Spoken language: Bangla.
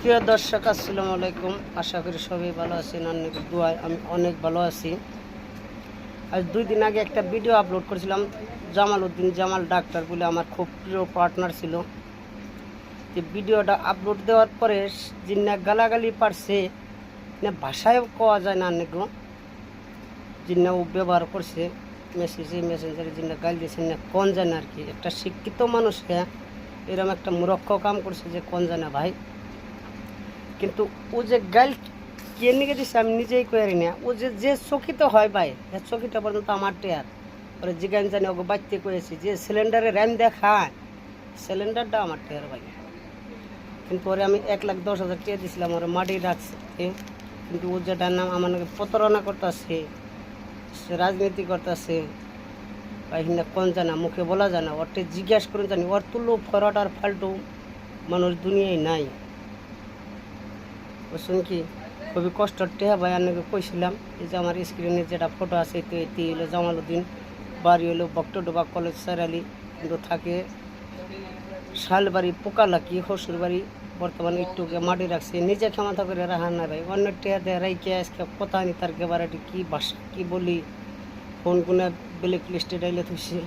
প্রিয় দর্শক, আসসালামু আলাইকুম। আশা করি সবাই ভালো আছেন। অনেক দোয়ায় আমি অনেক ভালো আছি। আজ 2 দিন আগে একটা ভিডিও আপলোড করেছিলাম। জামাল ডাক্তার বলে আমার খুব প্রিয় পার্টনার ছিল। যে ভিডিওটা আপলোড দেওয়ার পরে যিনি গালাগালি পারছে না, ভাষায় কোয়া যায় না। অনেক যিনি ও ব্যবহার করছে মেসেঞ্জারে যিনি গাল দিয়েছেন না, কোন জানে আর কি। একটা শিক্ষিত মানুষকে এরকম একটা মূর্খ কাম করছে যে কোন জানে ভাই। কিন্তু ও যে গাইল কে নিয়ে দিছে আমি নিজেই করি না। ও যে চকিত হয় ভাই, চকিটা পর্যন্ত আমার টেয়ার ওরা জিগান জানি ওকে বাচ্চা করেছি যে সিলিন্ডারে র্যাম দেখায়, সিলিন্ডারটা আমার টেয়ার ভাই। কিন্তু ওরে আমি 1,10,000 টাকা দিয়েছিলাম, ওরা মাটি রাখছে। কিন্তু ও যেটা নাম আমার নাকি প্রতারণা করতেছে, রাজনীতি করতেছে ভাই। না কোন জানা মুখে বলা যায় না। ওরটা জিজ্ঞাসা করে জানি, ওর তুলো ফরট আর ফাল্টু মানুষ দুনিয়ায় নাই। বুঝছেন কি, খুবই কষ্টর টেহা ভাই। আপনাকে কইছিলাম এই যে আমার স্ক্রিনে যেটা ফটো আছে, তো এটি হলো জামালউদ্দিন, বাড়ি হলো বক্টডোবা কলেজ সারালি, কিন্তু থাকে শালবাড়ি পোকালাকি হসুর বাড়ি। বর্তমানে একটুকে মাটি রাখছে, নিজে ক্ষমতা করে রাখা না ভাই। অন্য টেহা দেয় রাইকে আজকে কথা নি তার কেবারাটি কী ভাষা কী বলি, ফোন কোনে ব্ল্যাক লিস্টে ডাইলে থুইছে।